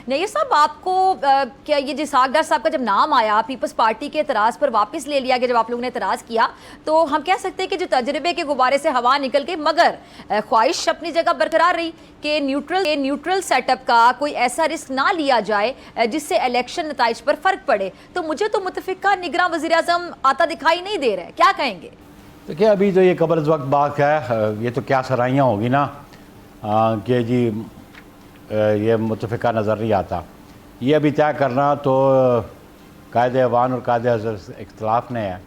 नईर साहब, आपको क्या ये जिसाक डार साहब का जब नाम आया, पीपल्स पार्टी के एतराज़ पर वापस ले लिया गया, जब आप लोगों ने एतराज़ किया, तो हम कह सकते हैं कि जो तजर्बे के गुब्बारे से हवा निकल गई, मगर ख्वाहिश अपनी जगह बरकरार रही कि न्यूट्रल सेटअप का कोई ऐसा रिस्क ना लिया जाए जिससे इलेक्शन नताइज पर फ़र्क पड़े। तो मुझे तो मुतफ़िका निगरान वज़ीर-ए-आज़म आता दिखाई नहीं दे रहा है, क्या कहेंगे? देखिए, अभी तो ये कब्र वक्त बात है, ये तो क्या सराहियाँ होगी ना कि जी ये मुतफ़िका नज़र नहीं आता। ये अभी तय करना तो कायदे अवान और कायदे हज़रत इख्तलाफ ने है,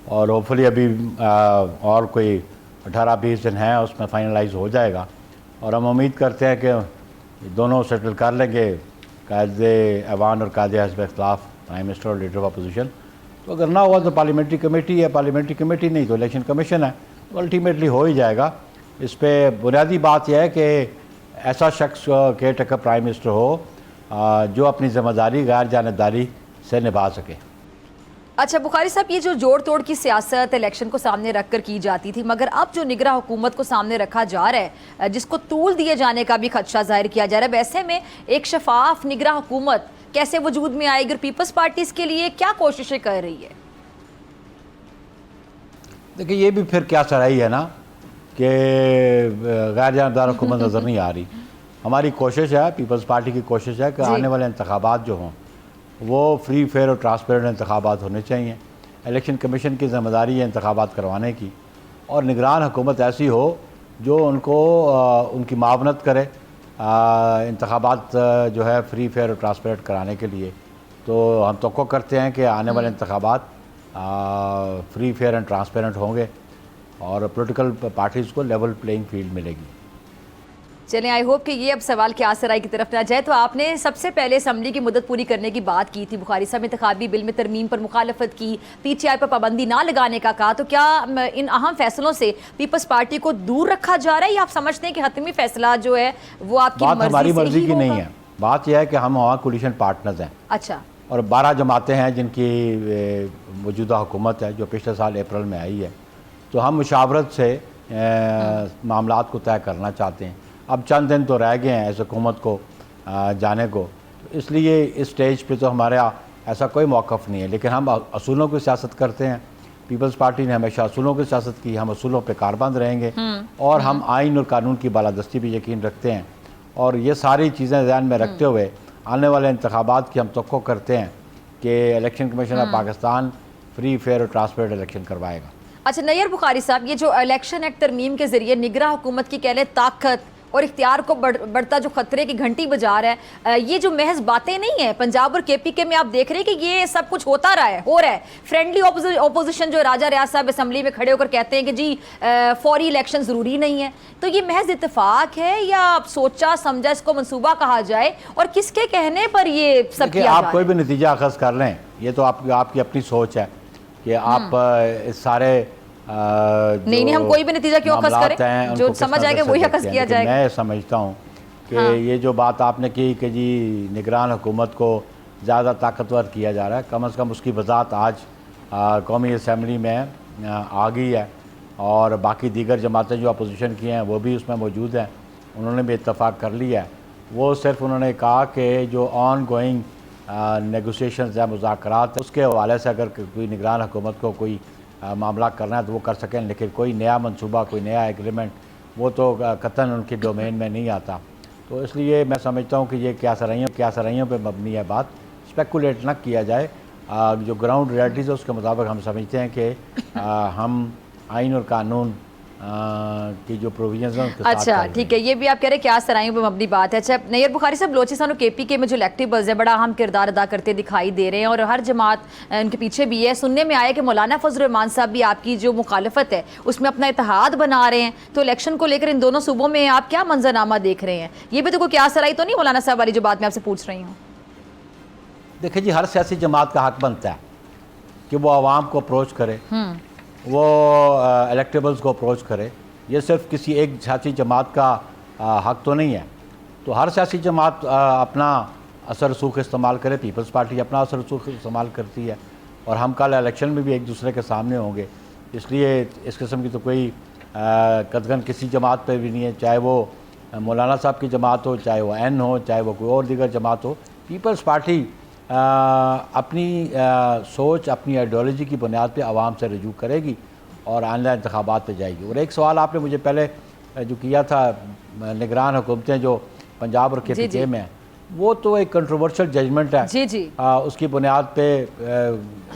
और होपफुली अभी और कोई 18-20 दिन है, उसमें फ़ाइनलाइज हो जाएगा, और हम उम्मीद करते हैं कि दोनों सेटल कर लेंगे, कायदे अवान और कायदे हज़रत इख्तलाफ, प्राइम मिनिस्टर और लीडर ऑफ अपोजिशन। तो अगर ना हुआ तो पार्लियामेंट्री कमेटी है, पार्लियामेंट्री कमेटी नहीं तो इलेक्शन कमीशन है, तो अल्टीमेटली हो ही जाएगा। इस पर बुनियादी बात यह है कि ऐसा शख्स केयर टेकर प्राइम मिनिस्टर हो जो अपनी ज़िम्मेदारी गैर जानिबदारी से निभा सके। अच्छा बुखारी साहब, ये जो जोड़ तोड़ की सियासत इलेक्शन को सामने रख कर की जाती थी, मगर अब जो निगरान हुकूमत को सामने रखा जा रहा है, जिसको तूल दिए जाने का भी खदशा जाहिर किया जा रहा है, वैसे में एक शफाफ निगरान हुकूमत कैसे वजूद में आएगी और पीपल्स पार्टी इसके लिए क्या कोशिशें कर रही है? देखिए, ये भी फिर क्या सराही है ना कि गैर जानबदार हुकूमत नज़र नहीं आ रही। हमारी कोशिश है, पीपल्स पार्टी की कोशिश है कि आने वाले इंतखाबात जो हों वो फ्री फेयर और ट्रांसपेरेंट इंतखाबात होने चाहिए। इलेक्शन कमीशन की ज़िम्मेदारी है इंतखाबात करवाने की, और निगरान हुकूमत ऐसी हो जो उनको उनकी मावनत करे इंतखाबात जो है फ्री फेयर और ट्रांसपेरेंट कराने के लिए। तो हम तवक्को करते हैं कि आने वाले इंतखाबात फ्री फेयर एंड ट्रांसपेरेंट होंगे और पॉलिटिकल पार्टीज़ को लेवल प्लेइंग फील्ड मिलेगी। चलें, आई होप कि ये अब सवाल की आसराई की तरफ ना जाए। तो आपने सबसे पहले असम्बली की मुद्दत पूरी करने की बात की थी, बुखारी साहब इंतखाबी बिल में तरमीम पर मुखालफत की, PTI पर पाबंदी ना लगाने का कहा, तो क्या इन अहम फैसलों से पीपल्स पार्टी को दूर रखा जा रहा है, या आप समझते हैं कि हतमी फैसला जो है वो आपकी हमारी मर्जी की नहीं है? बात यह है कि हम वहाँ कोलिशन पार्टनर्स हैं। अच्छा, और 12 जमातें हैं जिनकी मौजूदा हुकूमत है जो पिछले साल अप्रैल में आई है, तो हम मुशावरत से मामलात को तय करना चाहते हैं। अब चंद दिन तो रह गए हैं इस हुकूमत को जाने को, तो इसलिए इस स्टेज पे तो हमारा ऐसा कोई मौक़िफ़ नहीं है, लेकिन हम असूलों की सियासत करते हैं। पीपल्स पार्टी ने हमेशा असूलों की सियासत की, हम असूलों पे कारबंद रहेंगे, और हम आइन और कानून की बालादस्ती भी यकीन रखते हैं। और ये सारी चीज़ें ध्यान में रखते हुए आने वाले इंतखाबात की हम तवक्को करते हैं कि election commission of Pakistan free fair और ट्रांसपेरेंट इलेक्शन करवाएगा। अच्छा नैयर बुखारी साहब, ये जो इलेक्शन एक्ट तरमीम के जरिए निगरान हुकूमत की कह लें ताकत और इख्तियार को बढ़ता जो खतरे की घंटी बजा रहा है, ये जो महज बातें नहीं है, पंजाब और KPK में आप देख रहे हैं कि ये सब कुछ होता रहा है, हो रहा है। फ्रेंडली ऑपोजिशन जो राजा रियाज साहब असम्बली में खड़े होकर कहते हैं कि जी फौरी इलेक्शन ज़रूरी नहीं है, तो ये महज इत्तेफाक है या सोचा समझा इसको मंसूबा कहा जाए, और किसके कहने पर ये सब किया आप कोई भी नतीजा अखज़ कर लें, ये तो आपकी अपनी सोच है कि आप इस सारे नहीं, हम कोई भी नतीजा क्यों अखज़ करें, जो समझ आएगा वही अखज़ किया जाएगा। मैं समझता हूँ कि ये जो बात आपने की कि जी निगरान हुकूमत को ज़्यादा ताकतवर किया जा रहा है, कम से कम उसकी वजाहत आज कौमी असम्बली में आ गई है, और बाकी दीगर जमातें जो अपोजिशन की हैं वो भी उसमें मौजूद हैं, उन्होंने भी इत्तफाक कर लिया है। वो सिर्फ उन्होंने कहा कि जो ऑन गोइंग नेगोशिएशंस है, मुज़ाकरात, उसके हवाले से अगर कोई निगरान हुकूमत को कोई मामला करना है तो वो कर सकें, लेकिन कोई नया मंसूबा, कोई नया एग्रीमेंट वो तो कतन उनके डोमेन में नहीं आता। तो इसलिए मैं समझता हूँ कि ये क्या सराहियों पे मबनी है बात, स्पेकुलेट ना किया जाए। जो ग्राउंड रियलिटीज़ है उसके मुताबिक हम समझते हैं कि हम आइन और कानून की जो प्रोविजंस हैं। अच्छा ठीक है, ये भी आप कह रहे हैं क्या सराइयों पर मबनी बात है। अच्छा नैयर बुखारी साहब, बलोचिस्तान और KPK में जो इलेक्टेबल्स है बड़ा अहम किरदार अदा करते दिखाई दे रहे हैं, और हर जमात उनके पीछे भी है। सुनने में आया कि मौलाना फजल रहमान साहब भी आपकी जो मुखालफत है उसमें अपना इत्तेहाद बना रहे हैं, तो इलेक्शन को लेकर इन दोनों सूबों में आप क्या मंजरनामा देख रहे हैं? ये भी तो कोई क्या सराई तो नहीं मौलाना साहब वाली जो बात मैं आपसे पूछ रही हूँ? देखिए जी, हर सियासी जमात का हक बनता है कि वो आवाम को अप्रोच करे, वो इलेक्टेबल्स को अप्रोच करे। ये सिर्फ किसी एक सियासी जमात का हक तो नहीं है। तो हर सियासी जमात अपना असर रसूख इस्तेमाल करे, पीपल्स पार्टी अपना असर रसूख इस्तेमाल करती है, और हम कल इलेक्शन में भी एक दूसरे के सामने होंगे, इसलिए इस किस्म की तो कोई कदगन किसी जमात पे भी नहीं है, चाहे वो मौलाना साहब की जमात हो, चाहे वो एन हो, चाहे वो कोई और दीगर जमात हो, पीपल्स पार्टी अपनी सोच, अपनी आइडियोलॉजी की बुनियाद पे आवाम से रजू करेगी और आने इंतखाबात पे जाएगी। और एक सवाल आपने मुझे पहले जो किया था, निगरान हुकूमतें जो पंजाब और KPK में हैं, वो तो एक कंट्रोवर्शियल जजमेंट है। जी जी। उसकी बुनियाद पे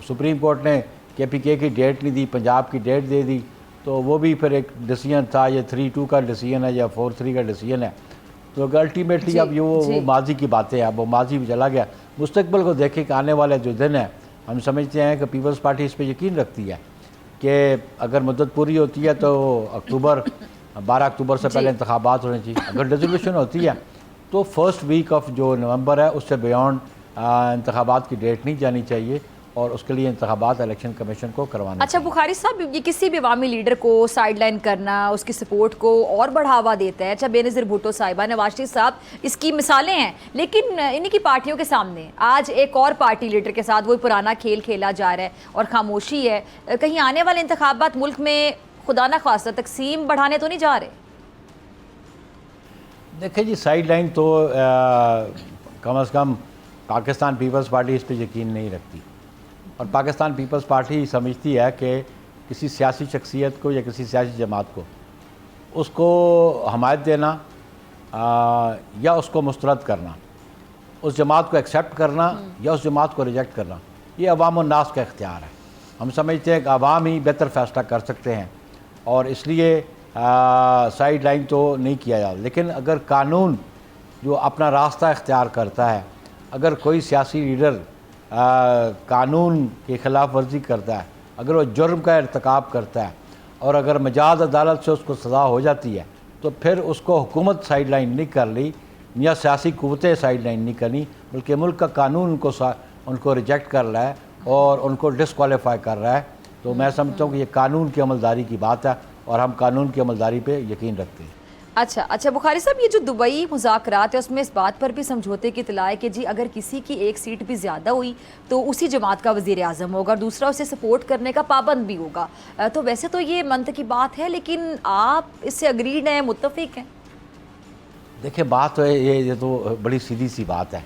सुप्रीम कोर्ट ने KPK की डेट नहीं दी, पंजाब की डेट दे दी, तो वो भी फिर एक डिसीजन था, ये 3-2 का डिसीजन है या 4-3 का डिसीजन है। तो अल्टीमेटली अब ये वो माजी की बातें हैं, अब वो माजी भी चला गया। मुस्तकबिल को देखे कि आने वाले जो दिन है, हम समझते हैं कि पीपल्स पार्टी इस पर यकीन रखती है कि अगर मुद्दत पूरी होती है तो 12 अक्टूबर से पहले इंतखाबात होने चाहिए। अगर रेजोल्यूशन होती है तो फर्स्ट वीक ऑफ जो नवंबर है उससे बियॉन्ड इंतखाबात की डेट नहीं जानी चाहिए और उसके लिए इंतखाबात इलेक्शन कमीशन को करवाना। अच्छा बुखारी साहब, ये किसी भी अवामी लीडर को साइडलाइन करना, उसकी सपोर्ट को और बढ़ावा देता है। अच्छा बेनज़ीर भुट्टो साहिबा, नवाज शरीफ साहब, इसकी मिसालें हैं, लेकिन इन्हीं की पार्टियों के सामने आज एक और पार्टी लीडर के साथ वही पुराना खेल खेला जा रहा है और खामोशी है। कहीं आने वाले इंतखाबात मुल्क में खुदा न खास्ता तकसीम बढ़ाने तो नहीं जा रहे? देखिए जी, साइडलाइन तो कम से कम पाकिस्तान पीपल्स पार्टी इस पर यकीन नहीं रखती और पाकिस्तान पीपल्स पार्टी समझती है कि किसी सियासी शख्सियत को या किसी सियासी जमात को उसको हमायत देना या उसको मुस्तरद करना, उस जमात को एक्सेप्ट करना या उस जमात को रिजेक्ट करना, ये अवाम और नास का इख्तियार है। हम समझते हैं कि अवाम ही बेहतर फ़ैसला कर सकते हैं और इसलिए साइड लाइन तो नहीं किया जाता। लेकिन अगर कानून जो अपना रास्ता इख्तियार करता है, अगर कोई सियासी लीडर कानून की खिलाफ वर्जी करता है, अगर वो जुर्म का इर्तिकाब करता है और अगर मजाज अदालत से उसको सज़ा हो जाती है, तो फिर उसको हुकूमत साइड लाइन नहीं कर ली या सियासी कुव्वतें साइड लाइन नहीं करनी, बल्कि मुल्क का कानून उनको रिजेक्ट कर रहा है और उनको डिसक्वालीफाई कर रहा है। तो मैं समझता हूँ कि ये कानून की अमलदारी की बात है और हम कानून की अमलदारी पे यकीन रखते हैं। अच्छा बुखारी साहब, ये जो दुबई मुज़ाकरात है उसमें इस बात पर भी समझौते की इतला है कि जी अगर किसी की एक सीट भी ज़्यादा हुई तो उसी जमात का वज़ीर आज़म होगा और दूसरा उसे सपोर्ट करने का पाबंद भी होगा। तो वैसे तो ये मंतक की बात है, लेकिन आप इससे अग्रीड हैं, मुत्तफिक हैं? देखिए बात तो ये तो बड़ी सीधी सी बात है।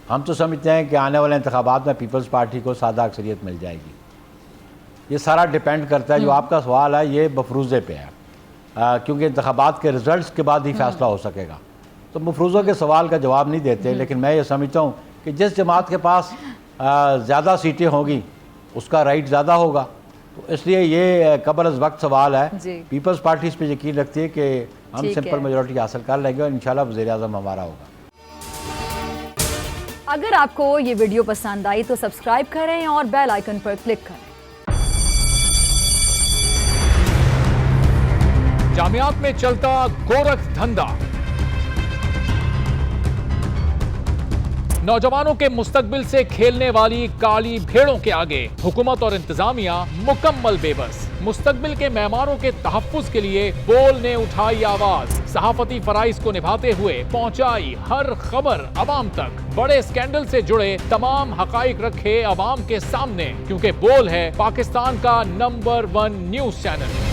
हम तो समझते हैं कि आने वाले इंतखाबात में पीपल्स पार्टी को सादा अक्सरियत मिल जाएगी। ये सारा डिपेंड करता है, जो आपका सवाल है ये मफरूज़े पे है, क्योंकि इंतखाबात के रिज़ल्ट के बाद ही फैसला हो सकेगा। तो मफरूज़ों के सवाल का जवाब नहीं देते, लेकिन मैं ये समझता हूँ कि जिस जमात के पास ज़्यादा सीटें होंगी उसका राइट ज़्यादा होगा। तो इसलिए ये कबल अज़ वक्त सवाल है। पीपल्स पार्टी इस पर यकीन रखती है कि हम सिंपल मेजॉरिटी हासिल कर लेंगे और इंशाल्लाह वज़ीर आज़म हमारा होगा। अगर आपको ये वीडियो पसंद आई तो सब्सक्राइब करें और बेल आइकन पर क्लिक करें। जामियात में चलता गोरख धंधा, नौजवानों के मुस्तकबिल से खेलने वाली काली भेड़ों के आगे हुकूमत और इंतजामिया मुकम्मल बेबस। मुस्तकबिल के मेहमानों के तहफ्फुज के लिए बोल ने उठाई आवाज, सहाफती फराइज को निभाते हुए पहुंचाई हर खबर अवाम तक, बड़े स्कैंडल से जुड़े तमाम हकाइक रखे अवाम के सामने, क्योंकि बोल है पाकिस्तान का नंबर 1 न्यूज चैनल।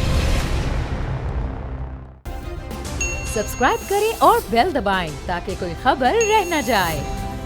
सब्सक्राइब करें और बेल दबाएं ताकि कोई खबर रह न जाए।